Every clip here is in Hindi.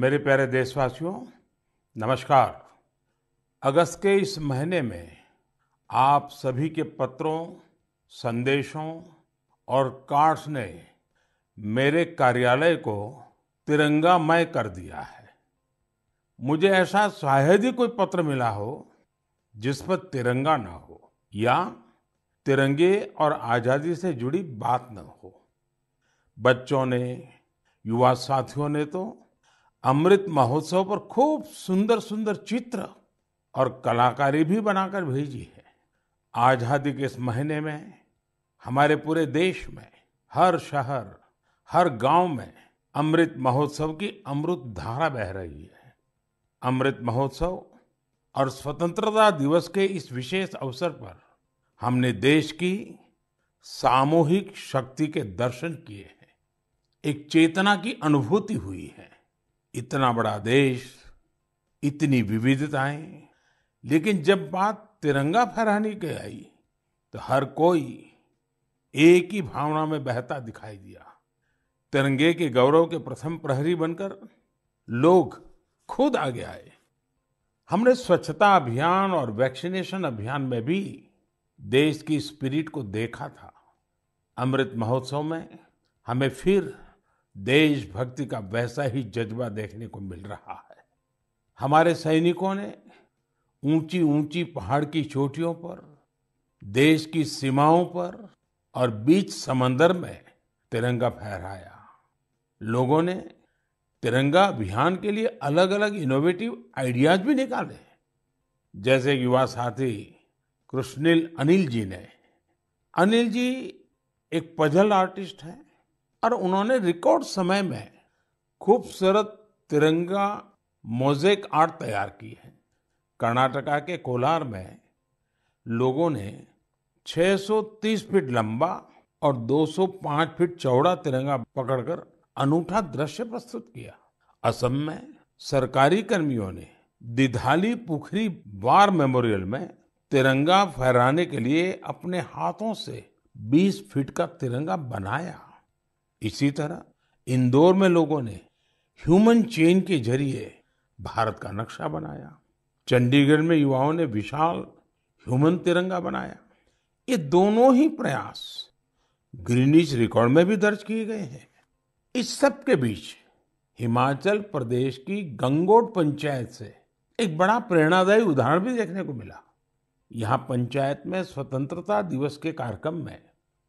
मेरे प्यारे देशवासियों, नमस्कार। अगस्त के इस महीने में आप सभी के पत्रों, संदेशों और कार्ड्स ने मेरे कार्यालय को तिरंगामय कर दिया है। मुझे ऐसा शायद ही कोई पत्र मिला हो जिस पर तिरंगा ना हो या तिरंगे और आजादी से जुड़ी बात न हो। बच्चों ने, युवा साथियों ने तो अमृत महोत्सव पर खूब सुंदर सुंदर चित्र और कलाकारी भी बनाकर भेजी है। आजादी के इस महीने में हमारे पूरे देश में हर शहर, हर गांव में अमृत महोत्सव की अमृत धारा बह रही है। अमृत महोत्सव और स्वतंत्रता दिवस के इस विशेष अवसर पर हमने देश की सामूहिक शक्ति के दर्शन किए हैं। एक चेतना की अनुभूति हुई है। इतना बड़ा देश, इतनी विविधताएं, लेकिन जब बात तिरंगा फहराने की आई तो हर कोई एक ही भावना में बहता दिखाई दिया। तिरंगे के गौरव के प्रथम प्रहरी बनकर लोग खुद आगे आए। हमने स्वच्छता अभियान और वैक्सीनेशन अभियान में भी देश की स्पिरिट को देखा था। अमृत महोत्सव में हमें फिर देशभक्ति का वैसा ही जज्बा देखने को मिल रहा है। हमारे सैनिकों ने ऊंची ऊंची पहाड़ की चोटियों पर, देश की सीमाओं पर और बीच समंदर में तिरंगा फहराया। लोगों ने तिरंगा अभियान के लिए अलग अलग इनोवेटिव आइडियाज भी निकाले, जैसे युवा साथी कृष्णिल अनिल जी ने। अनिल जी एक पजल आर्टिस्ट हैं और उन्होंने रिकॉर्ड समय में खूबसूरत तिरंगा मोज़ेक आर्ट तैयार की है। कर्नाटका के कोलार में लोगों ने 630 फीट लंबा और 205 फीट चौड़ा तिरंगा पकड़कर अनूठा दृश्य प्रस्तुत किया। असम में सरकारी कर्मियों ने दिधाली पुखरी वार मेमोरियल में तिरंगा फहराने के लिए अपने हाथों से 20 फीट का तिरंगा बनाया। इसी तरह इंदौर में लोगों ने ह्यूमन चेन के जरिए भारत का नक्शा बनाया। चंडीगढ़ में युवाओं ने विशाल ह्यूमन तिरंगा बनाया। ये दोनों ही प्रयास ग्रीनिच रिकॉर्ड में भी दर्ज किए गए हैं। इस सब के बीच हिमाचल प्रदेश की गंगोट पंचायत से एक बड़ा प्रेरणादायी उदाहरण भी देखने को मिला। यहाँ पंचायत में स्वतंत्रता दिवस के कार्यक्रम में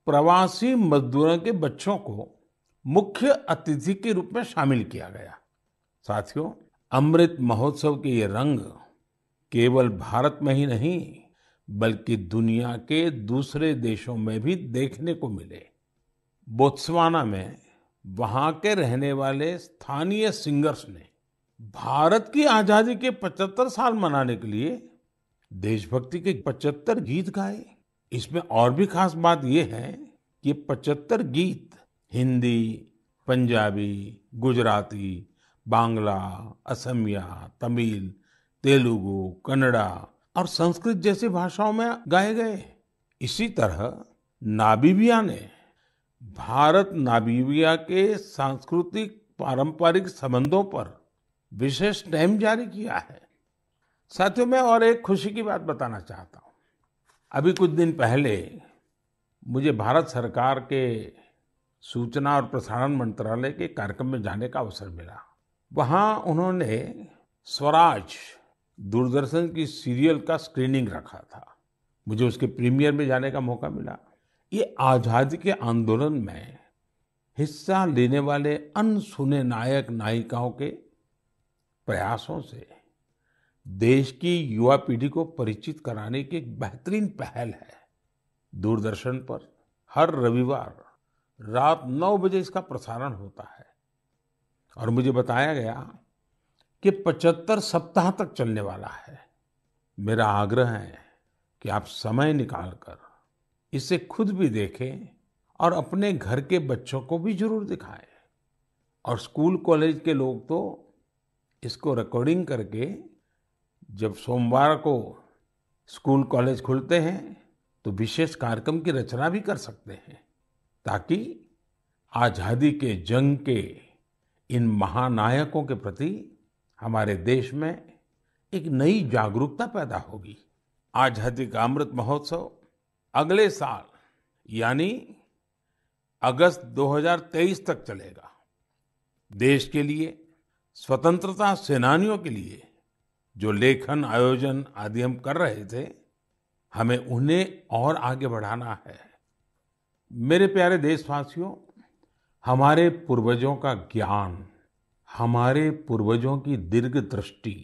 प्रवासी मजदूरों के बच्चों को मुख्य अतिथि के रूप में शामिल किया गया। साथियों, अमृत महोत्सव के ये रंग केवल भारत में ही नहीं बल्कि दुनिया के दूसरे देशों में भी देखने को मिले। बोत्सवाना में वहां के रहने वाले स्थानीय सिंगर्स ने भारत की आजादी के 75 साल मनाने के लिए देशभक्ति के 75 गीत गाए। इसमें और भी खास बात यह है कि ये 75 गीत हिंदी, पंजाबी, गुजराती, बांग्ला, असमिया, तमिल, तेलुगु, कन्नड़ा और संस्कृत जैसी भाषाओं में गाए गए। इसी तरह नामीबिया ने भारत नामीबिया के सांस्कृतिक पारंपरिक संबंधों पर विशेष स्टैम्प जारी किया है। साथियों, मैं और एक खुशी की बात बताना चाहता हूँ। अभी कुछ दिन पहले मुझे भारत सरकार के सूचना और प्रसारण मंत्रालय के कार्यक्रम में जाने का अवसर मिला। वहाँ उन्होंने स्वराज दूरदर्शन की सीरियल का स्क्रीनिंग रखा था। मुझे उसके प्रीमियर में जाने का मौका मिला। ये आजादी के आंदोलन में हिस्सा लेने वाले अनसुने नायक नायिकाओं के प्रयासों से देश की युवा पीढ़ी को परिचित कराने की एक बेहतरीन पहल है। दूरदर्शन पर हर रविवार रात 9 बजे इसका प्रसारण होता है और मुझे बताया गया कि 75 सप्ताह तक चलने वाला है। मेरा आग्रह है कि आप समय निकालकर इसे खुद भी देखें और अपने घर के बच्चों को भी जरूर दिखाएं। और स्कूल कॉलेज के लोग तो इसको रिकॉर्डिंग करके जब सोमवार को स्कूल कॉलेज खुलते हैं तो विशेष कार्यक्रम की रचना भी कर सकते हैं, ताकि आजादी के जंग के इन महानायकों के प्रति हमारे देश में एक नई जागरूकता पैदा होगी। आजादी का अमृत महोत्सव अगले साल यानी अगस्त 2023 तक चलेगा। देश के लिए, स्वतंत्रता सेनानियों के लिए जो लेखन, आयोजन आदि हम कर रहे थे, हमें उन्हें और आगे बढ़ाना है। मेरे प्यारे देशवासियों, हमारे पूर्वजों का ज्ञान, हमारे पूर्वजों की दीर्घ दृष्टि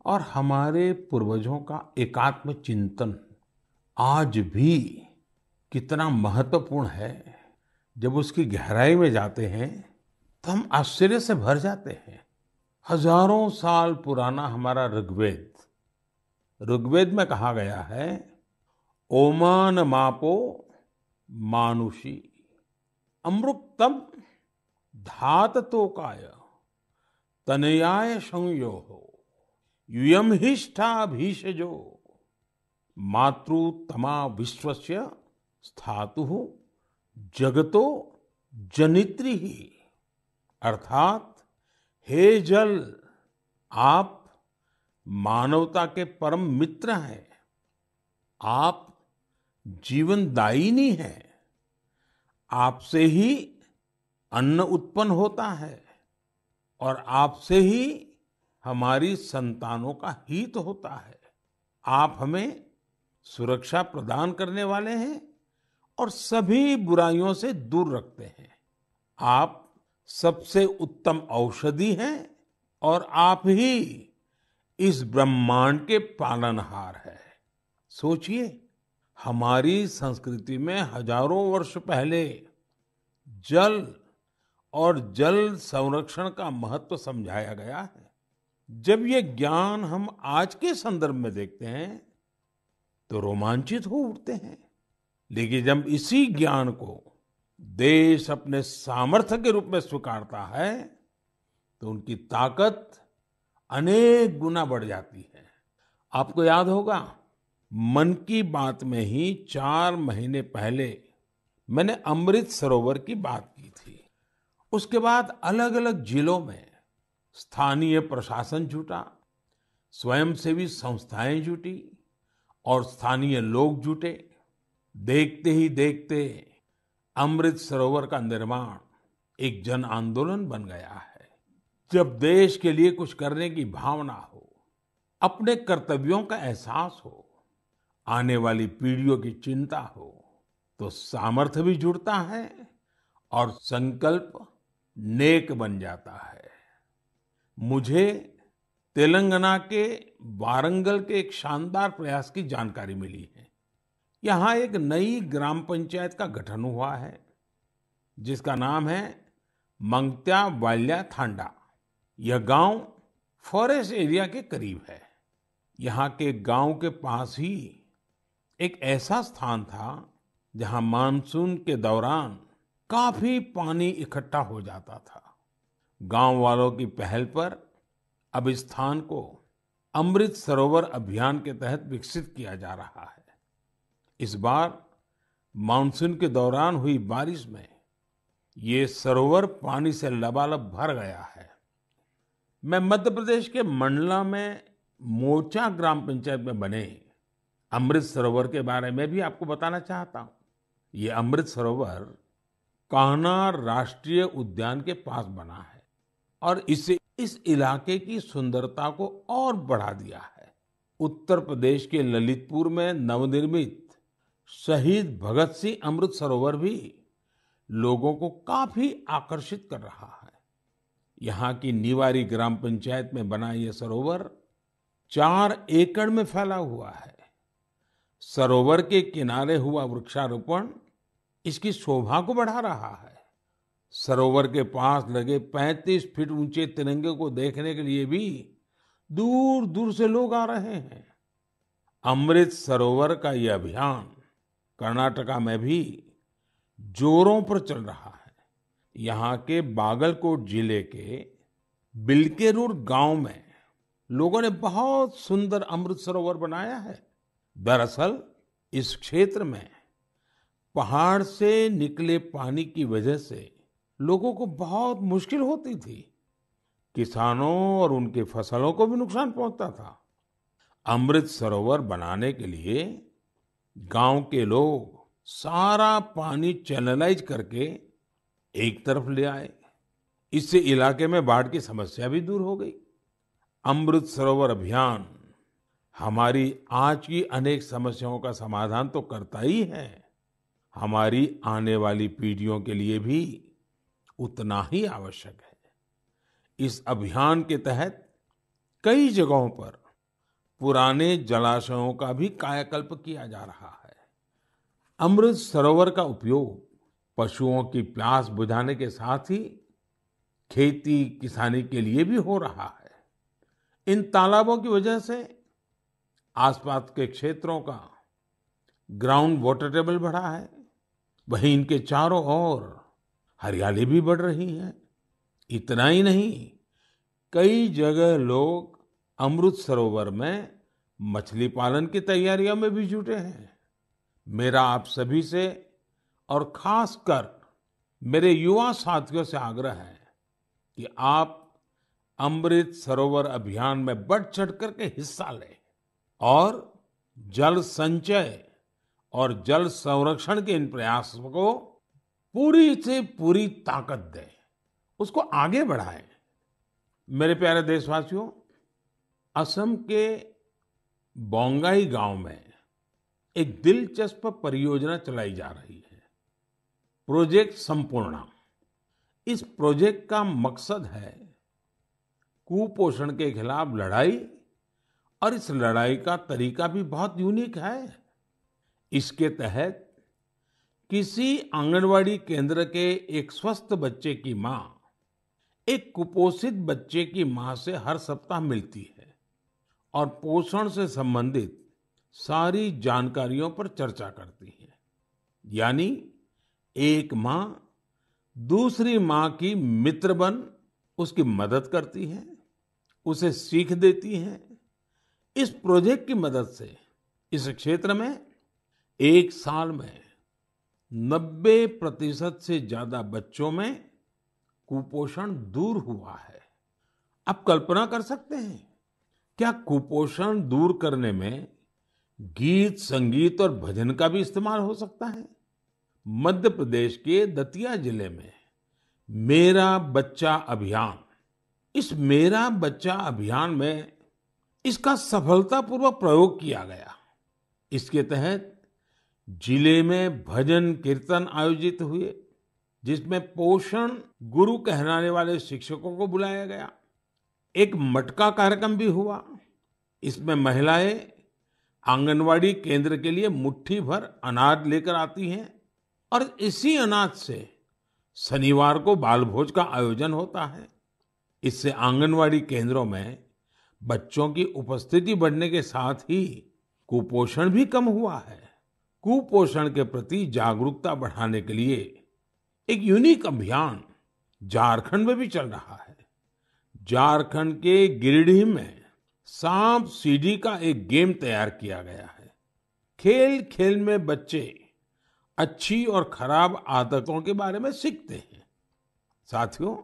और हमारे पूर्वजों का एकात्म चिंतन आज भी कितना महत्वपूर्ण है। जब उसकी गहराई में जाते हैं तो हम आश्चर्य से भर जाते हैं। हजारों साल पुराना हमारा ऋग्वेद में कहा गया है, ओमान मापो मानुषी अमृतम धाततोकाय तनयाय संयोहो यूयम हिष्ठा भीषजो मातृतमा विश्वस्य स्थातु जगतो जनित्री ही। अर्थात हे जल, आप मानवता के परम मित्र हैं, आप जीवनदायिनी हैं, आपसे ही अन्न उत्पन्न होता है और आपसे ही हमारी संतानों का हित होता है। आप हमें सुरक्षा प्रदान करने वाले हैं और सभी बुराइयों से दूर रखते हैं। आप सबसे उत्तम औषधि हैं और आप ही इस ब्रह्मांड के पालनहार हैं। सोचिए, हमारी संस्कृति में हजारों वर्ष पहले जल और जल संरक्षण का महत्व समझाया गया है। जब ये ज्ञान हम आज के संदर्भ में देखते हैं तो रोमांचित हो उठते हैं, लेकिन जब इसी ज्ञान को देश अपने सामर्थ्य के रूप में स्वीकारता है तो उनकी ताकत अनेक गुना बढ़ जाती है। आपको याद होगा, मन की बात में ही 4 महीने पहले मैंने अमृत सरोवर की बात की थी। उसके बाद अलग अलग जिलों में स्थानीय प्रशासन जुटा, स्वयंसेवी संस्थाएं जुटी और स्थानीय लोग जुटे। देखते ही देखते अमृत सरोवर का निर्माण एक जन आंदोलन बन गया है। जब देश के लिए कुछ करने की भावना हो, अपने कर्तव्यों का एहसास हो, आने वाली पीढ़ियों की चिंता हो, तो सामर्थ्य भी जुड़ता है और संकल्प नेक बन जाता है। मुझे तेलंगाना के वारंगल के एक शानदार प्रयास की जानकारी मिली है। यहाँ एक नई ग्राम पंचायत का गठन हुआ है जिसका नाम है मंगत्यावाल्या थांडा। यह गांव फॉरेस्ट एरिया के करीब है। यहाँ के गांव के पास ही एक ऐसा स्थान था जहाँ मानसून के दौरान काफी पानी इकट्ठा हो जाता था। गांव वालों की पहल पर अब इस स्थान को अमृत सरोवर अभियान के तहत विकसित किया जा रहा है। इस बार मानसून के दौरान हुई बारिश में ये सरोवर पानी से लबालब भर गया है। मैं मध्य प्रदेश के मंडला में मोचा ग्राम पंचायत में बने अमृत सरोवर के बारे में भी आपको बताना चाहता हूँ। ये अमृत सरोवर कान्हा राष्ट्रीय उद्यान के पास बना है और इससे इस इलाके की सुंदरता को और बढ़ा दिया है। उत्तर प्रदेश के ललितपुर में नवनिर्मित शहीद भगत सिंह अमृत सरोवर भी लोगों को काफी आकर्षित कर रहा है। यहाँ की निवारी ग्राम पंचायत में बना यह सरोवर 4 एकड़ में फैला हुआ है। सरोवर के किनारे हुआ वृक्षारोपण इसकी शोभा को बढ़ा रहा है। सरोवर के पास लगे 35 फीट ऊंचे तिरंगे को देखने के लिए भी दूर दूर से लोग आ रहे हैं। अमृत सरोवर का यह अभियान कर्नाटका में भी जोरों पर चल रहा है। यहाँ के बागलकोट जिले के बिल्केरूर गांव में लोगों ने बहुत सुंदर अमृत सरोवर बनाया है। दरअसल इस क्षेत्र में पहाड़ से निकले पानी की वजह से लोगों को बहुत मुश्किल होती थी। किसानों और उनकी फसलों को भी नुकसान पहुंचता था। अमृत सरोवर बनाने के लिए गांव के लोग सारा पानी चैनलाइज करके एक तरफ ले आए। इससे इलाके में बाढ़ की समस्या भी दूर हो गई। अमृत सरोवर अभियान हमारी आज की अनेक समस्याओं का समाधान तो करता ही है, हमारी आने वाली पीढ़ियों के लिए भी उतना ही आवश्यक है। इस अभियान के तहत कई जगहों पर पुराने जलाशयों का भी कायाकल्प किया जा रहा है। अमृत सरोवर का उपयोग पशुओं की प्यास बुझाने के साथ ही खेती किसानी के लिए भी हो रहा है। इन तालाबों की वजह से आसपास के क्षेत्रों का ग्राउंड वाटर टेबल बढ़ा है, वहीं इनके चारों ओर हरियाली भी बढ़ रही है। इतना ही नहीं, कई जगह लोग अमृत सरोवर में मछली पालन की तैयारियों में भी जुटे हैं। मेरा आप सभी से और खासकर मेरे युवा साथियों से आग्रह है कि आप अमृत सरोवर अभियान में बढ़ चढ़ करके हिस्सा लें और जल संचय और जल संरक्षण के इन प्रयासों को पूरी से पूरी ताकत दें, उसको आगे बढ़ाएं। मेरे प्यारे देशवासियों, असम के बोंगाई गांव में एक दिलचस्प परियोजना चलाई जा रही है, प्रोजेक्ट संपूर्णा। इस प्रोजेक्ट का मकसद है कुपोषण के खिलाफ लड़ाई, और इस लड़ाई का तरीका भी बहुत यूनिक है। इसके तहत किसी आंगनवाड़ी केंद्र के एक स्वस्थ बच्चे की मां एक कुपोषित बच्चे की मां से हर सप्ताह मिलती है और पोषण से संबंधित सारी जानकारियों पर चर्चा करती है। यानी एक मां दूसरी मां की मित्र बन उसकी मदद करती है, उसे सीख देती है। इस प्रोजेक्ट की मदद से इस क्षेत्र में एक साल में 90% से ज्यादा बच्चों में कुपोषण दूर हुआ है। आप कल्पना कर सकते हैं, क्या कुपोषण दूर करने में गीत संगीत और भजन का भी इस्तेमाल हो सकता है? मध्य प्रदेश के दतिया जिले में मेरा बच्चा अभियान, इस मेरा बच्चा अभियान में इसका सफलतापूर्वक प्रयोग किया गया। इसके तहत जिले में भजन कीर्तन आयोजित हुए, जिसमें पोषण गुरु कहलाने वाले शिक्षकों को बुलाया गया। एक मटका कार्यक्रम भी हुआ। इसमें महिलाएं आंगनवाड़ी केंद्र के लिए मुट्ठी भर अनाज लेकर आती हैं और इसी अनाज से शनिवार को बाल भोज का आयोजन होता है। इससे आंगनवाड़ी केंद्रों में बच्चों की उपस्थिति बढ़ने के साथ ही कुपोषण भी कम हुआ है। कुपोषण के प्रति जागरूकता बढ़ाने के लिए एक यूनिक अभियान झारखंड में भी चल रहा है। झारखंड के गिरिडीह में सांप सीढ़ी का एक गेम तैयार किया गया है। खेल खेल में बच्चे अच्छी और खराब आदतों के बारे में सीखते हैं। साथियों,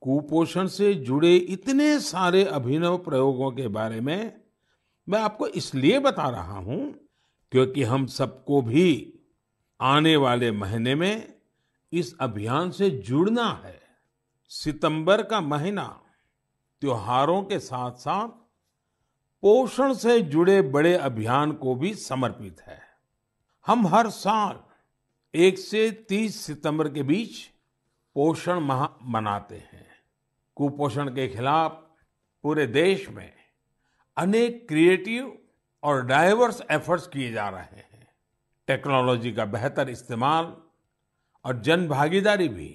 कुपोषण से जुड़े इतने सारे अभिनव प्रयोगों के बारे में मैं आपको इसलिए बता रहा हूं क्योंकि हम सबको भी आने वाले महीने में इस अभियान से जुड़ना है। सितंबर का महीना त्योहारों के साथ साथ पोषण से जुड़े बड़े अभियान को भी समर्पित है। हम हर साल 1 से 30 सितंबर के बीच पोषण माह मनाते हैं। कुपोषण के खिलाफ पूरे देश में अनेक क्रिएटिव और डाइवर्स एफर्ट्स किए जा रहे हैं। टेक्नोलॉजी का बेहतर इस्तेमाल और जन भागीदारी भी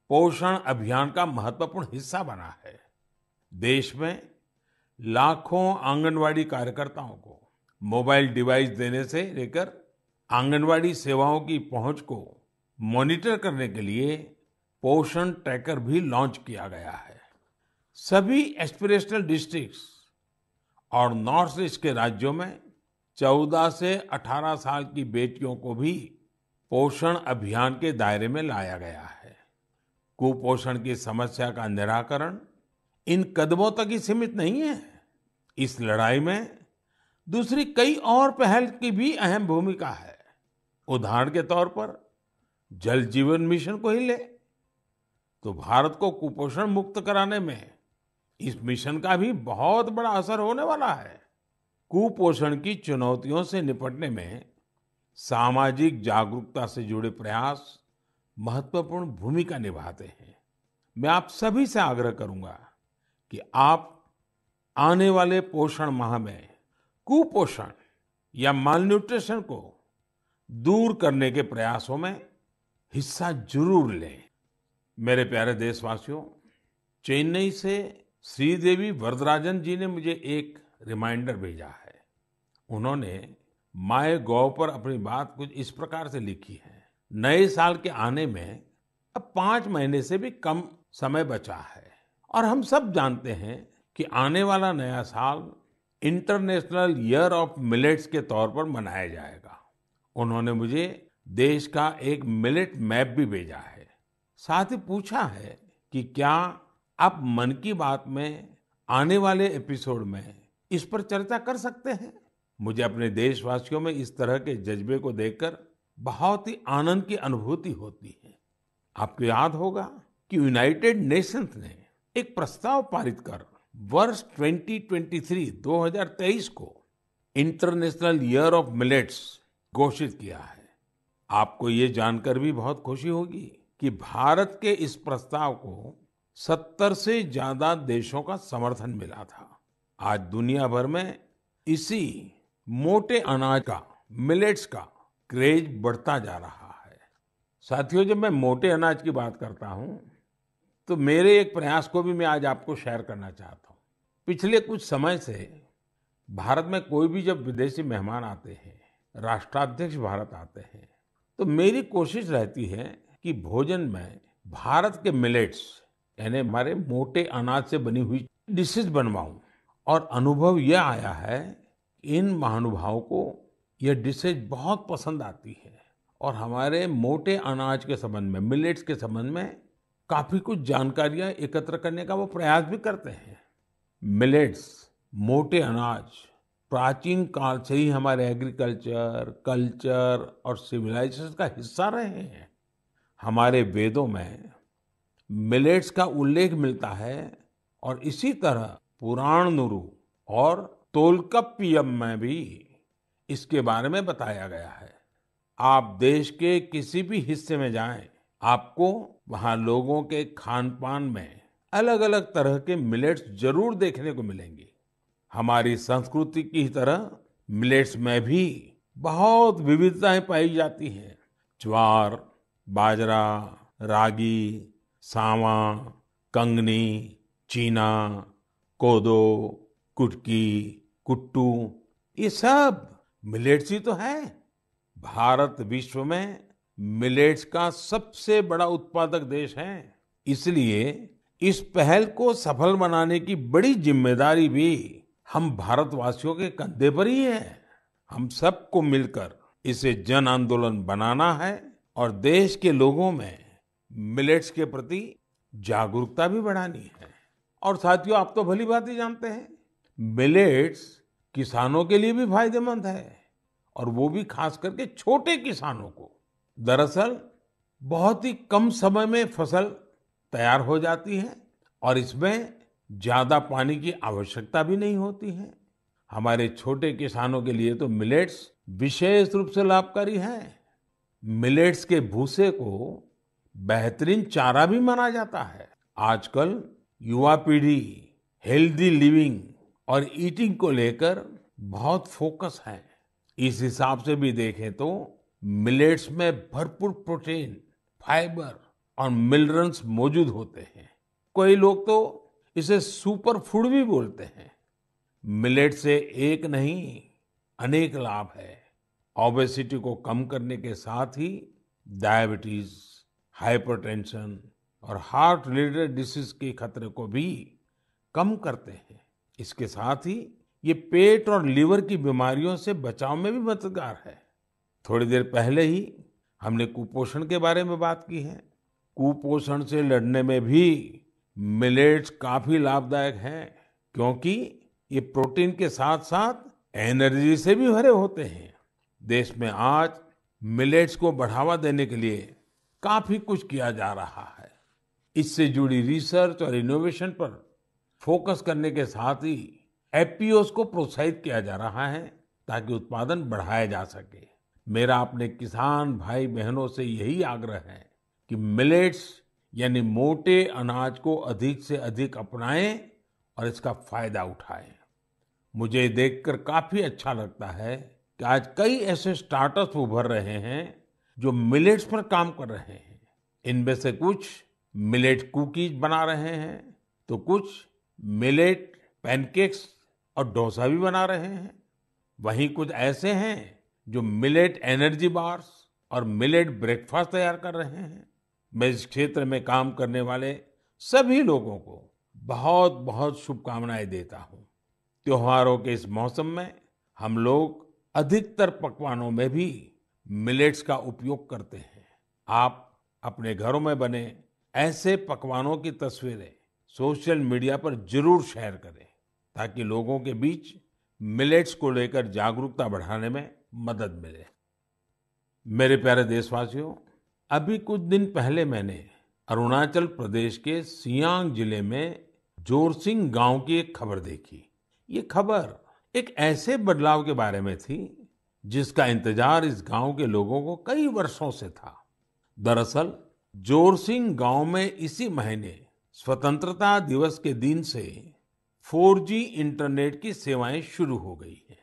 पोषण अभियान का महत्वपूर्ण हिस्सा बना है। देश में लाखों आंगनवाड़ी कार्यकर्ताओं को मोबाइल डिवाइस देने से लेकर आंगनवाड़ी सेवाओं की पहुंच को मॉनिटर करने के लिए पोषण ट्रैकर भी लॉन्च किया गया है। सभी एस्पिरेशनल डिस्ट्रिक्ट्स और नॉर्थ ईस्ट के राज्यों में 14 से 18 साल की बेटियों को भी पोषण अभियान के दायरे में लाया गया है। कुपोषण की समस्या का निराकरण इन कदमों तक ही सीमित नहीं है। इस लड़ाई में दूसरी कई और पहल की भी अहम भूमिका है। उदाहरण के तौर पर जल जीवन मिशन को ही ले तो भारत को कुपोषण मुक्त कराने में इस मिशन का भी बहुत बड़ा असर होने वाला है। कुपोषण की चुनौतियों से निपटने में सामाजिक जागरूकता से जुड़े प्रयास महत्वपूर्ण भूमिका निभाते हैं। मैं आप सभी से आग्रह करूंगा कि आप आने वाले पोषण माह में कुपोषण या मालन्यूट्रिशन को दूर करने के प्रयासों में हिस्सा जरूर लें। मेरे प्यारे देशवासियों, चेन्नई से श्रीदेवी वरदराजन जी ने मुझे एक रिमाइंडर भेजा है। उन्होंने माय गॉव पर अपनी बात कुछ इस प्रकार से लिखी है। नए साल के आने में अब 5 महीने से भी कम समय बचा है और हम सब जानते हैं कि आने वाला नया साल इंटरनेशनल ईयर ऑफ मिलेट्स के तौर पर मनाया जाएगा। उन्होंने मुझे देश का एक मिलेट मैप भी भेजा है। साथ ही पूछा है कि क्या आप मन की बात में आने वाले एपिसोड में इस पर चर्चा कर सकते हैं। मुझे अपने देशवासियों में इस तरह के जज्बे को देखकर बहुत ही आनंद की अनुभूति होती है। आपको याद होगा कि यूनाइटेड नेशंस ने एक प्रस्ताव पारित कर वर्ष 2023 को इंटरनेशनल ईयर ऑफ मिलेट्स घोषित किया है। आपको ये जानकर भी बहुत खुशी होगी कि भारत के इस प्रस्ताव को 70 से ज्यादा देशों का समर्थन मिला था। आज दुनिया भर में इसी मोटे अनाज का, मिलेट्स का क्रेज बढ़ता जा रहा है। साथियों, जब मैं मोटे अनाज की बात करता हूं तो मेरे एक प्रयास को भी मैं आज आपको शेयर करना चाहता हूं। पिछले कुछ समय से भारत में कोई भी जब विदेशी मेहमान आते हैं, राष्ट्राध्यक्ष भारत आते हैं, तो मेरी कोशिश रहती है कि भोजन में भारत के मिलेट्स यानी हमारे मोटे अनाज से बनी हुई डिशेस बनवाऊं। और अनुभव यह आया है कि इन महानुभावों को यह डिशेस बहुत पसंद आती है और हमारे मोटे अनाज के संबंध में, मिलेट्स के संबंध में काफी कुछ जानकारियां एकत्र करने का वो प्रयास भी करते हैं। मिलेट्स, मोटे अनाज प्राचीन काल से ही हमारे एग्रीकल्चर, कल्चर और सिविलाइजेशन का हिस्सा रहे हैं। हमारे वेदों में मिलेट्स का उल्लेख मिलता है और इसी तरह पुराणनुरु और तोल्काप्पियम में भी इसके बारे में बताया गया है। आप देश के किसी भी हिस्से में जाएं, आपको वहां लोगों के खान-पान में अलग-अलग तरह के मिलेट्स जरूर देखने को मिलेंगे। हमारी संस्कृति की तरह मिलेट्स में भी बहुत विविधताएं पाई जाती हैं। ज्वार, बाजरा, रागी, सावा, कंगनी, चीना, कोदो, कुटकी, कुट्टू, ये सब मिलेट्स ही तो है। भारत विश्व में मिलेट्स का सबसे बड़ा उत्पादक देश है। इसलिए इस पहल को सफल बनाने की बड़ी जिम्मेदारी भी हम भारतवासियों के कंधे पर ही है। हम सबको मिलकर इसे जन आंदोलन बनाना है और देश के लोगों में मिलेट्स के प्रति जागरूकता भी बढ़ानी है। और साथियों, आप तो भली भांति जानते हैं, मिलेट्स किसानों के लिए भी फायदेमंद है और वो भी खास करके छोटे किसानों को। दरअसल बहुत ही कम समय में फसल तैयार हो जाती है और इसमें ज्यादा पानी की आवश्यकता भी नहीं होती है। हमारे छोटे किसानों के लिए तो मिलेट्स विशेष रूप से लाभकारी है। मिलेट्स के भूसे को बेहतरीन चारा भी माना जाता है। आजकल युवा पीढ़ी हेल्दी लिविंग और ईटिंग को लेकर बहुत फोकस है। इस हिसाब से भी देखें तो मिलेट्स में भरपूर प्रोटीन, फाइबर और मिनरल्स मौजूद होते हैं। कई लोग तो इसे सुपर फूड भी बोलते हैं। मिलेट से एक नहीं, अनेक लाभ है। ओबेसिटी को कम करने के साथ ही डायबिटीज, हाइपरटेंशन और हार्ट रिलेटेड डिसीज के खतरे को भी कम करते हैं। इसके साथ ही ये पेट और लीवर की बीमारियों से बचाव में भी मददगार है। थोड़ी देर पहले ही हमने कुपोषण के बारे में बात की है। कुपोषण से लड़ने में भी मिलेट्स काफी लाभदायक हैं, क्योंकि ये प्रोटीन के साथ साथ एनर्जी से भी भरे होते हैं। देश में आज मिलेट्स को बढ़ावा देने के लिए काफी कुछ किया जा रहा है। इससे जुड़ी रिसर्च और इनोवेशन पर फोकस करने के साथ ही एफपीओस को प्रोत्साहित किया जा रहा है, ताकि उत्पादन बढ़ाया जा सके। मेरा अपने किसान भाई बहनों से यही आग्रह है कि मिलेट्स यानी मोटे अनाज को अधिक से अधिक अपनाएं और इसका फायदा उठाएं। मुझे देखकर काफी अच्छा लगता है कि आज कई ऐसे स्टार्टअप्स उभर रहे हैं जो मिलेट्स पर काम कर रहे हैं। इनमें से कुछ मिलेट कुकीज बना रहे हैं, तो कुछ मिलेट पैनकेक्स और डोसा भी बना रहे हैं। वहीं कुछ ऐसे हैं जो मिलेट एनर्जी बार्स और मिलेट ब्रेकफास्ट तैयार कर रहे हैं। मैं इस क्षेत्र में काम करने वाले सभी लोगों को बहुत बहुत शुभकामनाएं देता हूं। त्योहारों के इस मौसम में हम लोग अधिकतर पकवानों में भी मिलेट्स का उपयोग करते हैं। आप अपने घरों में बने ऐसे पकवानों की तस्वीरें सोशल मीडिया पर जरूर शेयर करें, ताकि लोगों के बीच मिलेट्स को लेकर जागरूकता बढ़ाने में मदद मिले। मेरे प्यारे देशवासियों, अभी कुछ दिन पहले मैंने अरुणाचल प्रदेश के सियांग जिले में जोरसिंग गांव की एक खबर देखी। ये खबर एक ऐसे बदलाव के बारे में थी जिसका इंतजार इस गांव के लोगों को कई वर्षों से था। दरअसल जोरसिंग गांव में इसी महीने स्वतंत्रता दिवस के दिन से 4G इंटरनेट की सेवाएं शुरू हो गई हैं।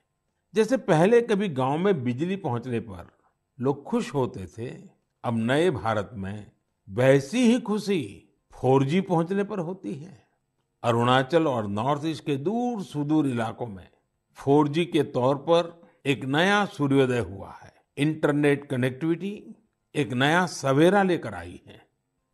जैसे पहले कभी गांव में बिजली पहुंचने पर लोग खुश होते थे, अब नए भारत में वैसी ही खुशी 4G पहुंचने पर होती है। अरुणाचल और नॉर्थ ईस्ट के दूर सुदूर इलाकों में 4G के तौर पर एक नया सूर्योदय हुआ है। इंटरनेट कनेक्टिविटी एक नया सवेरा लेकर आई है।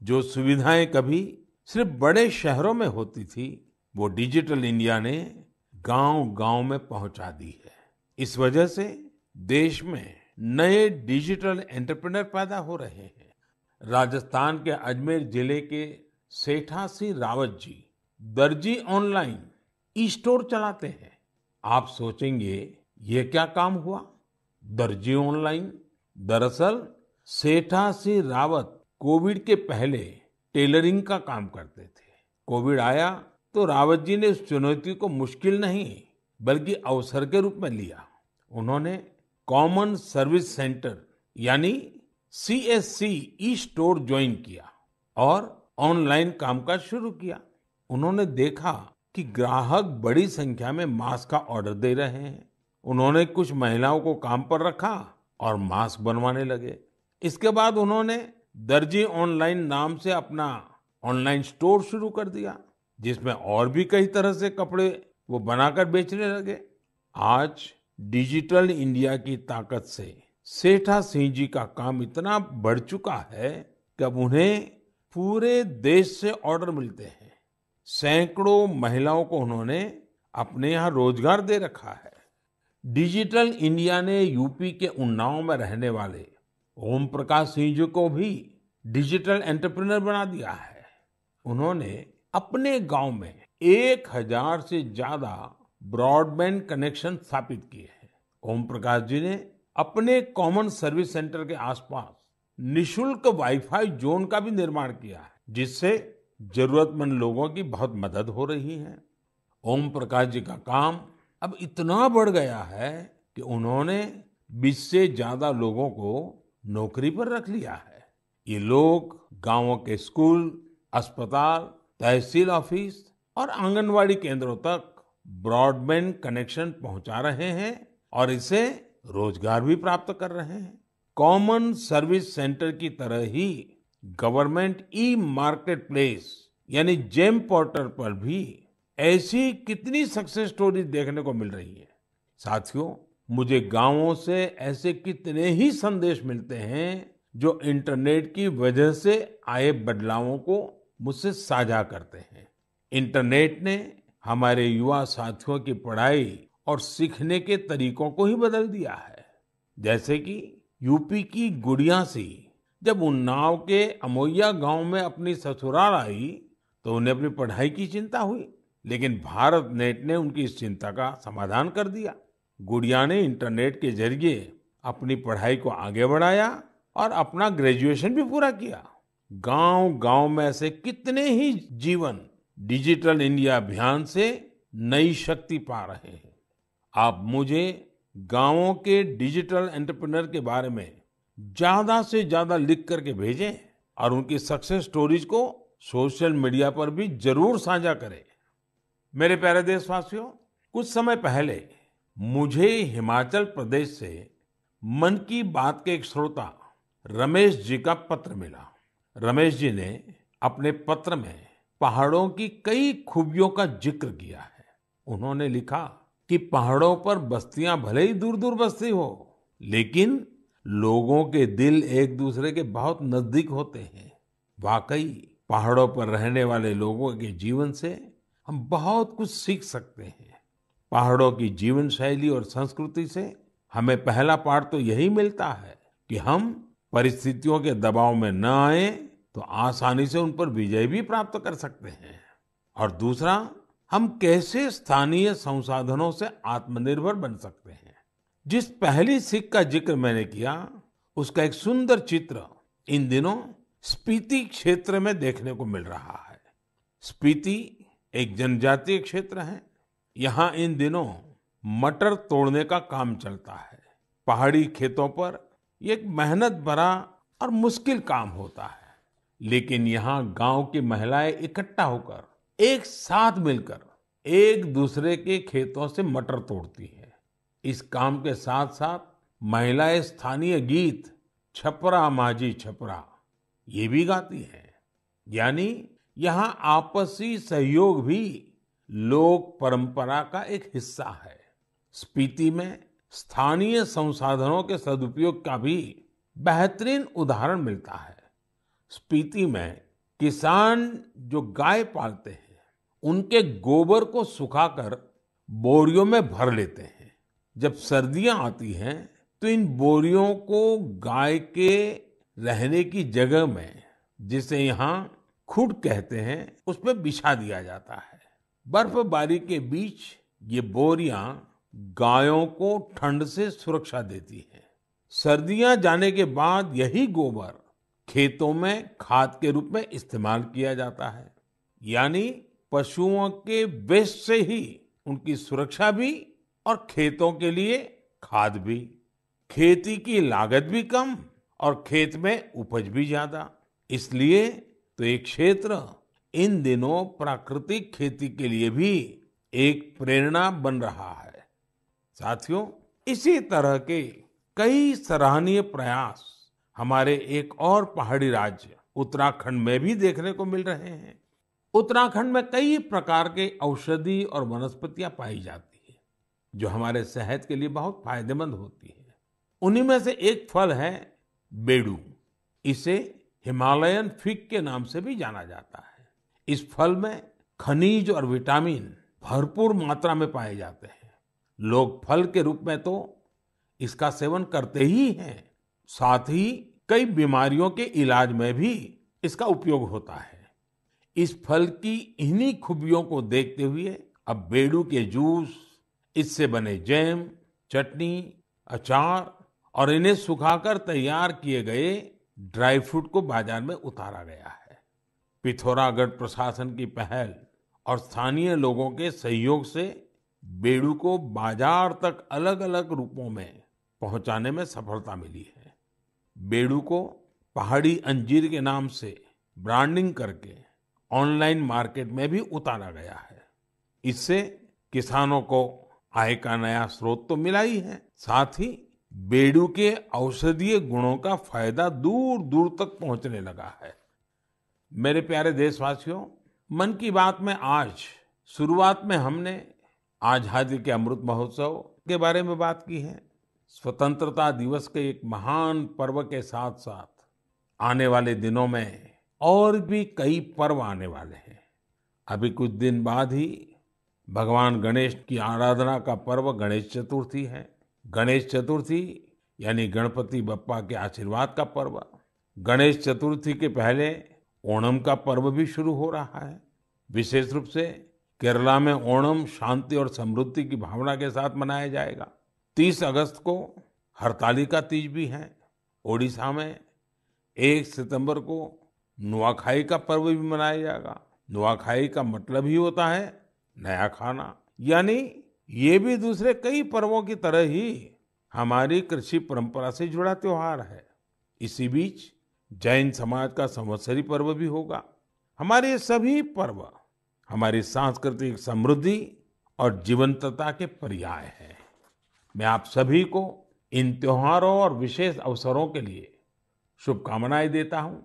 जो सुविधाएं कभी सिर्फ बड़े शहरों में होती थी, वो डिजिटल इंडिया ने गांव-गांव में पहुंचा दी है। इस वजह से देश में नए डिजिटल एंटरप्रेन्योर पैदा हो रहे हैं। राजस्थान के अजमेर जिले के सेठा सिंह रावत जी दर्जी ऑनलाइन ई स्टोर चलाते हैं। आप सोचेंगे ये क्या काम हुआ? दर्जी ऑनलाइन, दरअसल सेठा सिंह रावत कोविड के पहले टेलरिंग का काम करते थे। कोविड आया तो रावत जी ने उस चुनौती को मुश्किल नहीं बल्कि अवसर के रूप में लिया। उन्होंने कॉमन सर्विस सेंटर यानी CSC ई स्टोर ज्वाइन किया और ऑनलाइन कामकाज शुरू किया। उन्होंने देखा कि ग्राहक बड़ी संख्या में मास्क का ऑर्डर दे रहे हैं। उन्होंने कुछ महिलाओं को काम पर रखा और मास्क बनवाने लगे। इसके बाद उन्होंने दर्जी ऑनलाइन नाम से अपना ऑनलाइन स्टोर शुरू कर दिया, जिसमें और भी कई तरह से कपड़े वो बनाकर बेचने लगे। आज डिजिटल इंडिया की ताकत से सेठा सिंह जी का काम इतना बढ़ चुका है कि अब उन्हें पूरे देश से ऑर्डर मिलते हैं। सैकड़ों महिलाओं को उन्होंने अपने यहाँ रोजगार दे रखा है। डिजिटल इंडिया ने यूपी के उन्नाव में रहने वाले ओम प्रकाश सिंह जी को भी डिजिटल एंटरप्रेन्योर बना दिया है। उन्होंने अपने गांव में 1000 से ज्यादा ब्रॉडबैंड कनेक्शन स्थापित किए हैं। ओम प्रकाश जी ने अपने कॉमन सर्विस सेंटर के आसपास निशुल्क वाईफाई जोन का भी निर्माण किया है, जिससे जरूरतमंद लोगों की बहुत मदद हो रही है। ओम प्रकाश जी का काम अब इतना बढ़ गया है कि उन्होंने 20 से ज्यादा लोगों को नौकरी पर रख लिया है। ये लोग गांवों के स्कूल, अस्पताल, तहसील ऑफिस और आंगनवाड़ी केंद्रों तक ब्रॉडबैंड कनेक्शन पहुंचा रहे हैं और इससे रोजगार भी प्राप्त कर रहे हैं। कॉमन सर्विस सेंटर की तरह ही गवर्नमेंट ई मार्केट प्लेस यानी जेम पोर्टल पर भी ऐसी कितनी सक्सेस स्टोरी देखने को मिल रही है। साथियों, मुझे गांवों से ऐसे कितने ही संदेश मिलते हैं जो इंटरनेट की वजह से आए बदलावों को मुझसे साझा करते हैं। इंटरनेट ने हमारे युवा साथियों की पढ़ाई और सीखने के तरीकों को ही बदल दिया है। जैसे कि यूपी की गुड़िया सी जब उन्नाव के अमोइया गांव में अपनी ससुराल आई तो उन्हें अपनी पढ़ाई की चिंता हुई, लेकिन भारत नेट ने उनकी इस चिंता का समाधान कर दिया। गुड़िया ने इंटरनेट के जरिए अपनी पढ़ाई को आगे बढ़ाया और अपना ग्रेजुएशन भी पूरा किया। गांव गांव में ऐसे कितने ही जीवन डिजिटल इंडिया अभियान से नई शक्ति पा रहे हैं। आप मुझे गांवों के डिजिटल एंटरप्रेन्योर के बारे में ज्यादा से ज्यादा लिख करके भेजें और उनकी सक्सेस स्टोरीज को सोशल मीडिया पर भी जरूर साझा करें। मेरे प्यारे देशवासियों, कुछ समय पहले मुझे हिमाचल प्रदेश से मन की बात के एक श्रोता रमेश जी का पत्र मिला। रमेश जी ने अपने पत्र में पहाड़ों की कई खूबियों का जिक्र किया है। उन्होंने लिखा कि पहाड़ों पर बस्तियां भले ही दूर दूर बसती हो, लेकिन लोगों के दिल एक दूसरे के बहुत नजदीक होते हैं। वाकई पहाड़ों पर रहने वाले लोगों के जीवन से हम बहुत कुछ सीख सकते हैं। पहाड़ों की जीवन शैली और संस्कृति से हमें पहला पाठ तो यही मिलता है कि हम परिस्थितियों के दबाव में न आए तो आसानी से उन पर विजय भी प्राप्त कर सकते हैं। और दूसरा, हम कैसे स्थानीय संसाधनों से आत्मनिर्भर बन सकते हैं। जिस पहली सीख का जिक्र मैंने किया, उसका एक सुंदर चित्र इन दिनों स्पीति क्षेत्र में देखने को मिल रहा है। स्पीति एक जनजातीय क्षेत्र है। यहाँ इन दिनों मटर तोड़ने का काम चलता है। पहाड़ी खेतों पर ये एक मेहनत भरा और मुश्किल काम होता है, लेकिन यहाँ गांव की महिलाएं इकट्ठा होकर एक साथ मिलकर एक दूसरे के खेतों से मटर तोड़ती है। इस काम के साथ साथ महिलाएं स्थानीय गीत छपरा माझी छपरा ये भी गाती हैं। यानी यहाँ आपसी सहयोग भी लोक परंपरा का एक हिस्सा है। स्पीति में स्थानीय संसाधनों के सदुपयोग का भी बेहतरीन उदाहरण मिलता है। स्पीति में किसान जो गाय पालते हैं, उनके गोबर को सुखाकर बोरियों में भर लेते हैं। जब सर्दियां आती हैं तो इन बोरियों को गाय के रहने की जगह में, जिसे यहाँ खुड कहते हैं, उसमें बिछा दिया जाता है। बर्फबारी के बीच ये बोरियां गायों को ठंड से सुरक्षा देती हैं। सर्दियां जाने के बाद यही गोबर खेतों में खाद के रूप में इस्तेमाल किया जाता है। यानी पशुओं के वेस्ट से ही उनकी सुरक्षा भी और खेतों के लिए खाद भी। खेती की लागत भी कम और खेत में उपज भी ज्यादा। इसलिए तो ये क्षेत्र इन दिनों प्राकृतिक खेती के लिए भी एक प्रेरणा बन रहा है। साथियों, इसी तरह के कई सराहनीय प्रयास हमारे एक और पहाड़ी राज्य उत्तराखंड में भी देखने को मिल रहे हैं। उत्तराखंड में कई प्रकार के औषधि और वनस्पतियां पाई जाती है, जो हमारे सेहत के लिए बहुत फायदेमंद होती है। उन्हीं में से एक फल है बेडू। इसे हिमालयन फिग के नाम से भी जाना जाता है। इस फल में खनिज और विटामिन भरपूर मात्रा में पाए जाते हैं। लोग फल के रूप में तो इसका सेवन करते ही हैं, साथ ही कई बीमारियों के इलाज में भी इसका उपयोग होता है। इस फल की इन्हीं खूबियों को देखते हुए अब बेडू के जूस, इससे बने जैम, चटनी, अचार और इन्हें सुखाकर तैयार किए गए ड्राई फ्रूट को बाजार में उतारा गया है। पिथौरागढ़ प्रशासन की पहल और स्थानीय लोगों के सहयोग से बेडू को बाजार तक अलग अलग रूपों में पहुंचाने में सफलता मिली है। बेडू को पहाड़ी अंजीर के नाम से ब्रांडिंग करके ऑनलाइन मार्केट में भी उतारा गया है। इससे किसानों को आय का नया स्रोत तो मिला ही है, साथ ही बेडू के औषधीय गुणों का फायदा दूर दूर तक पहुंचने लगा है। मेरे प्यारे देशवासियों, मन की बात में आज शुरुआत में हमने आजादी के अमृत महोत्सव के बारे में बात की है। स्वतंत्रता दिवस के एक महान पर्व के साथ साथ आने वाले दिनों में और भी कई पर्व आने वाले हैं। अभी कुछ दिन बाद ही भगवान गणेश की आराधना का पर्व गणेश चतुर्थी है। गणेश चतुर्थी यानी गणपति बप्पा के आशीर्वाद का पर्व। गणेश चतुर्थी के पहले ओणम का पर्व भी शुरू हो रहा है। विशेष रूप से केरला में ओणम शांति और समृद्धि की भावना के साथ मनाया जाएगा। 30 अगस्त को हरतालिका तीज भी है। ओडिशा में 1 सितंबर को नुआखाई का पर्व भी मनाया जाएगा। नुआखाई का मतलब ही होता है नया खाना, यानी ये भी दूसरे कई पर्वों की तरह ही हमारी कृषि परंपरा से जुड़ा त्योहार है। इसी बीच जैन समाज का संवत्सरी पर्व भी होगा। हमारे ये सभी पर्व हमारी सांस्कृतिक समृद्धि और जीवंतता के पर्याय हैं। मैं आप सभी को इन त्योहारों और विशेष अवसरों के लिए शुभकामनाएं देता हूं।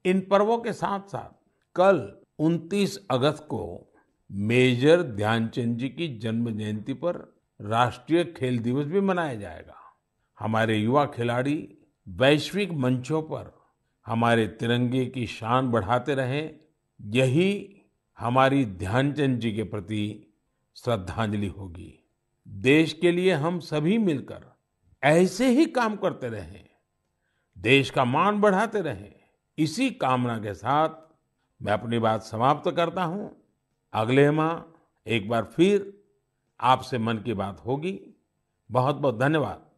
इन पर्वों के साथ साथ कल 29 अगस्त को मेजर ध्यानचंद जी की जन्म जयंती पर राष्ट्रीय खेल दिवस भी मनाया जाएगा। हमारे युवा खिलाड़ी वैश्विक मंचों पर हमारे तिरंगे की शान बढ़ाते रहें, यही हमारी ध्यानचंद जी के प्रति श्रद्धांजलि होगी। देश के लिए हम सभी मिलकर ऐसे ही काम करते रहें, देश का मान बढ़ाते रहें। इसी कामना के साथ मैं अपनी बात समाप्त करता हूं। अगले माह एक बार फिर आपसे मन की बात होगी। बहुत बहुत धन्यवाद।